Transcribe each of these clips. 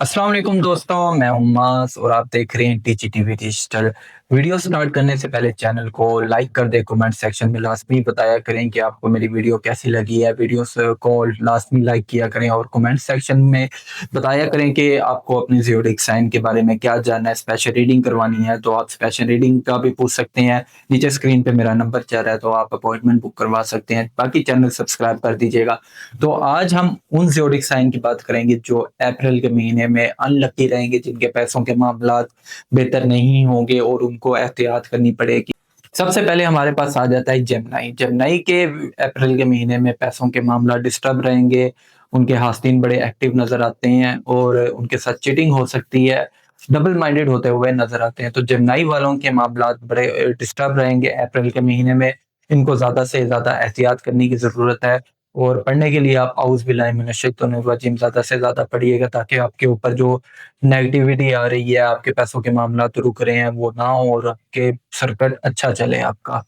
अस्सलाम वालेकुम दोस्तों, मैं उम्मास और आप देख रहे हैं टीवी डिजिटल। वीडियो स्टार्ट करने से पहले चैनल को लाइक कर दें। कमेंट सेक्शन में लाजमी बताया करें कि आपको मेरी वीडियो कैसी लगी है। वीडियोस को लाजमी लाइक किया करें और कमेंट सेक्शन में बताया करें कि आपको अपने ज़ोडिएक साइन के बारे में क्या जानना है। स्पेशल रीडिंग करवानी है तो आप स्पेशल रीडिंग का भी पूछ सकते हैं। नीचे स्क्रीन पे मेरा नंबर चल रहा है तो आप अपॉइंटमेंट बुक करवा सकते हैं। बाकी चैनल सब्सक्राइब कर दीजिएगा। तो आज हम उन ज़ोडिएक साइन की बात करेंगे जो अप्रैल के महीने में अनलकी रहेंगे, जिनके पैसों के मामलात बेहतर नहीं होंगे और उनको एहतियात करनी पड़ेगी। सबसे पहले हमारे पास आ जाता है जेमिनी। जेमिनी के अप्रैल के महीने में पैसों के मामला डिस्टर्ब रहेंगे, उनके हास्तिन बड़े एक्टिव नज़र आते हैं और उनके साथ चीटिंग हो सकती है, डबल माइंडेड होते हुए नज़र आते हैं। तो जेमिनी वालों के मामलात बड़े डिस्टर्ब रहेंगे अप्रैल के महीने में। इनको ज़्यादा से ज़्यादा एहतियात करने की ज़रूरत है और पढ़ने के लिए आप औज़ बिल्लाहि मिनश शैतानिर रजीम ज़्यादा से ज़्यादा पढ़िएगा ताकि आपके ऊपर जो नेगेटिविटी आ रही है, आपके पैसों के मामलात रुक रहे हैं, वो ना हो और आपके सर्कल अच्छा चले आपका।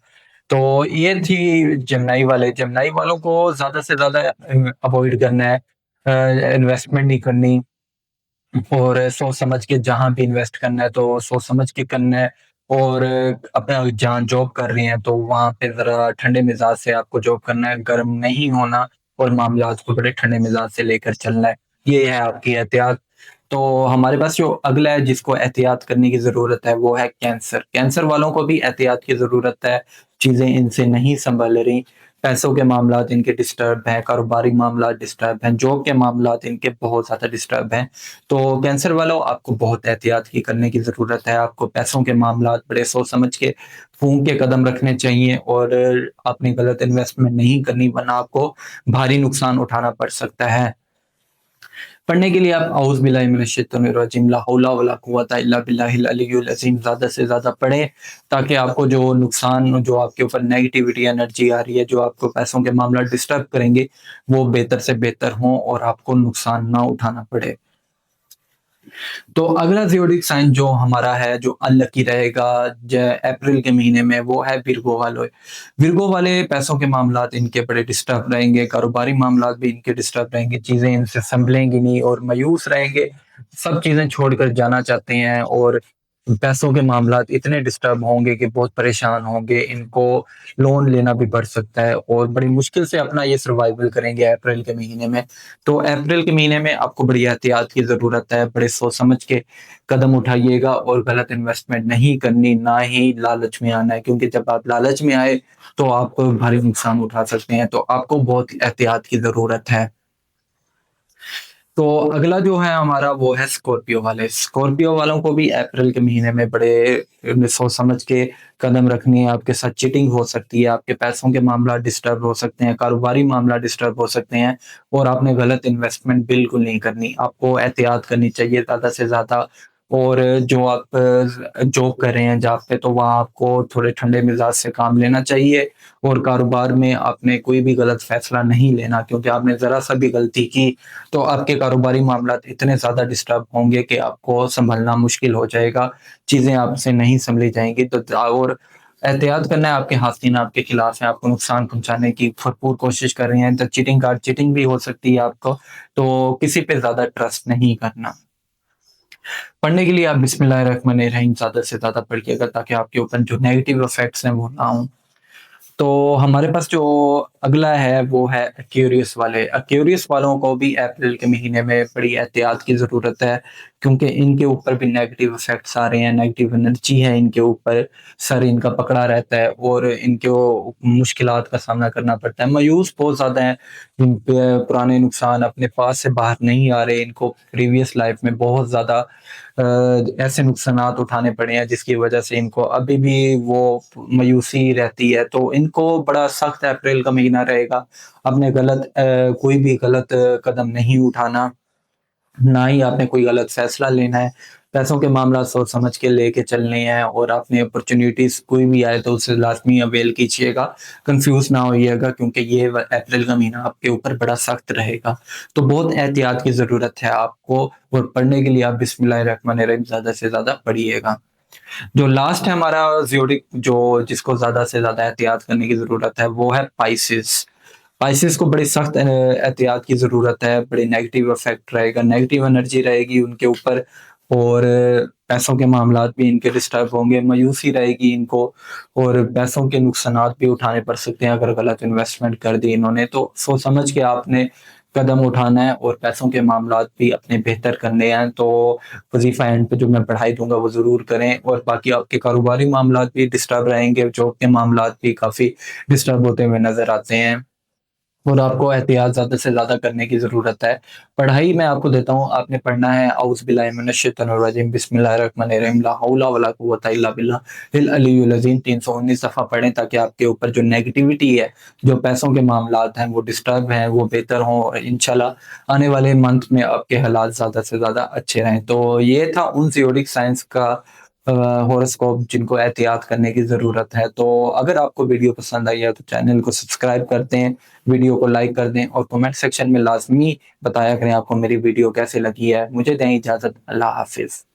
तो ये थी जेमिनी वाले। जेमिनी वालों को ज़्यादा से ज़्यादा अवॉइड करना है, इन्वेस्टमेंट नहीं करनी और सोच समझ के जहाँ भी इन्वेस्ट करना है तो सोच समझ के करना है। और अपना जहाँ जॉब कर रहे हैं तो वहाँ पे ज़रा ठंडे मिजाज से आपको जॉब करना है, गर्म नहीं होना और मामलात को बड़े ठंडे मिजाज से लेकर चलना है। ये है आपकी एहतियात। तो हमारे पास जो अगला है जिसको एहतियात करने की ज़रूरत है वो है कैंसर। कैंसर वालों को भी एहतियात की ज़रूरत है, चीज़ें इनसे नहीं सँभल रही, पैसों के मामलात इनके डिस्टर्ब हैं, कारोबारी मामलात डिस्टर्ब हैं, जॉब के मामलात इनके बहुत ज़्यादा डिस्टर्ब हैं। तो कैंसर वालों आपको बहुत एहतियात की करने की ज़रूरत है। आपको पैसों के मामलात बड़े सोच समझ के फूँक के कदम रखने चाहिए और आपने गलत इन्वेस्टमेंट नहीं करनी वरना आपको भारी नुकसान उठाना पड़ सकता है। पढ़ने के लिए आप औज़ बिल्लाहि मिनश शैतानिर रजीम ला हौला वला कुव्वता इल्ला बिल्लाहिल अलियुल अज़ीम ज़्यादा से ज़्यादा पढ़ें ताकि आपको जो नुकसान जो आपके ऊपर नेगेटिविटी एनर्जी आ रही है, जो आपको पैसों के मामला डिस्टर्ब करेंगे, वो बेहतर से बेहतर हों और आपको नुकसान ना उठाना पड़े। तो अगला ज़ोडिएक साइन जो हमारा है, जो अनलकी रहेगा ज अप्रैल के महीने में, वो है विर्गो वालों। विर्गो वाले पैसों के मामलात इनके बड़े डिस्टर्ब रहेंगे, कारोबारी मामलात भी इनके डिस्टर्ब रहेंगे, चीज़ें इनसे सँभलेंगी नहीं और मायूस रहेंगे। सब चीज़ें छोड़कर जाना चाहते हैं और पैसों के मामलात इतने डिस्टर्ब होंगे कि बहुत परेशान होंगे, इनको लोन लेना भी पड़ सकता है और बड़ी मुश्किल से अपना ये सर्वाइवल करेंगे अप्रैल के महीने में। तो अप्रैल के महीने में आपको बड़ी एहतियात की ज़रूरत है, बड़े सोच समझ के कदम उठाइएगा और गलत इन्वेस्टमेंट नहीं करनी, ना ही लालच में आना है क्योंकि जब आप लालच में आए, तो आप भारी नुकसान उठा सकते हैं, तो आपको बहुत एहतियात की ज़रूरत है। तो अगला जो है हमारा वो है स्कॉर्पियो वाले। स्कॉर्पियो वालों को भी अप्रैल के महीने में बड़े सोच समझ के कदम रखनी है। आपके साथ चीटिंग हो सकती है, आपके पैसों के मामला डिस्टर्ब हो सकते हैं, कारोबारी मामला डिस्टर्ब हो सकते हैं और आपने गलत इन्वेस्टमेंट बिल्कुल नहीं करनी। आपको एहतियात करनी चाहिए ज़्यादा से ज़्यादा और जो आप जॉब कर रहे हैं जहाँ पे तो वहाँ आपको थोड़े ठंडे मिजाज से काम लेना चाहिए और कारोबार में आपने कोई भी गलत फैसला नहीं लेना क्योंकि आपने ज़रा-सा भी गलती की तो आपके कारोबारी मामलात इतने ज़्यादा डिस्टर्ब होंगे कि आपको सँभलना मुश्किल हो जाएगा, चीज़ें आपसे नहीं सँभली जाएँगी। तो और एहतियात करना है, आपके हाशिन आपके खिलाफ हैं, आपको नुकसान पहुँचाने की भरपूर कोशिश कर रहे हैं, तो चीटिंग भी हो सकती है आपको, तो किसी पे ज़्यादा ट्रस्ट नहीं करना। पढ़ने के लिए आप बिस्मिल्लाहिर्रहमानिर्रहीम ज़्यादा से ज़्यादा पढ़िएगा ताकि आपके ऊपर जो नेगेटिव इफ़ेक्ट्स हैं वो ना हों। तो हमारे पास जो अगला है वो है एक्वेरियस वाले। एक्वेरियस वालों को भी अप्रैल के महीने में बड़ी एहतियात की ज़रूरत है क्योंकि इनके ऊपर भी नेगेटिव इफ़ेक्ट्स आ रहे हैं, नेगेटिव एनर्जी है इनके ऊपर, सर इनका पकड़ा रहता है और इनको मुश्किलात का सामना करना पड़ता है। मायूस बहुत ज़्यादा हैं, इन पे पुराने नुकसान अपने पास से बाहर नहीं आ रहे, इनको प्रीवियस लाइफ़ में बहुत ज़्यादा ऐसे नुकसानात उठाने पड़े हैं जिसकी वजह से इनको अभी भी वो मायूसी रहती है। तो इनको बड़ा सख्त अप्रैल का महीना रहेगा। आपने कोई भी गलत कदम नहीं उठाना, ना ही आपने कोई गलत फैसला लेना है। पैसों के मामला सोच समझ के लेके चलने हैं और आपने अपॉर्च्युनिटीज़ कोई भी आए तो उससे लाज़मी अवेल कीजिएगा। कन्फ्यूज़ ना होइएगा क्योंकि ये व अप्रैल का महीना आपके ऊपर बड़ा सख्त रहेगा। तो बहुत एहतियात की ज़रूरत है आपको और पढ़ने के लिए आप बिस्मिल्लाहिर्रहमानिर्रहीम ज़्यादा से ज़्यादा पढ़िएगा। जो लास्ट है हमारा ज़ोडिएक जो जिसको ज़्यादा से ज़्यादा एहतियात करने की ज़रूरत है वो है पाइसेस। اسپائسز کو بڑی سخت احتیاط کی ضرورت ہے، بڑی نیگیٹو افیکٹ رہے گا، نیگیٹو انرجی رہے گی ان کے اوپر، اور پیسوں کے معاملات بھی ان کے ڈسٹرب ہوں گے، مایوسی رہے گی ان کو، اور پیسوں کے نقصانات بھی اٹھانے پڑ سکتے ہیں اگر غلط انویسٹمنٹ کر دی انہوں نے تو۔ سوچ سمجھ کے آپ نے قدم اٹھانا ہے، اور پیسوں کے معاملات بھی اپنے بہتر کرنے ہیں تو وظیفہ اینڈ پہ جو میں پڑھائی دوں گا وہ ضرور کریں، اور باقی آپ کے کاروباری معاملات بھی ڈسٹرب رہیں گے، جاب کے معاملات بھی کافی ڈسٹرب ہوتے ہوئے نظر آتے ہیں، اور آپ کو احتیاط زیادہ سے زیادہ کرنے کی ضرورت ہے۔ پڑھائی میں آپ کو دیتا ہوں، آپ نے پڑھنا ہے اعوذ باللہ من الشیطان الرجیم بسم اللہ الرحمن الرحیم لا حول ولا قوۃ الا باللہ العلی العظیم 319 دفعہ پڑھیں، تاکہ آپ کے اوپر جو نیگیٹیوٹی ہے، جو پیسوں کے معاملات ہیں وہ ڈسٹرب ہیں، وہ بہتر ہوں، اور انشاءاللہ آنے والے منتھ میں آپ کے حالات زیادہ سے زیادہ اچھے رہیں۔ تو یہ تھا ان زیوڈک سائنس کا ہورosکوپ جن کو احتیاط کرنے کی ضرورت ہے۔ تو اگر آپ کو ویڈیو پسند آئی ہے تو چینل کو سبسکرائب کرتے ہیں، ویڈیو کو لائک کر دیں، اور کمنٹ سیکشن میں لازمی بتایا کریں آپ کو میری ویڈیو کیسے لگی ہے۔ مجھے دیں اجازت، اللہ حافظ۔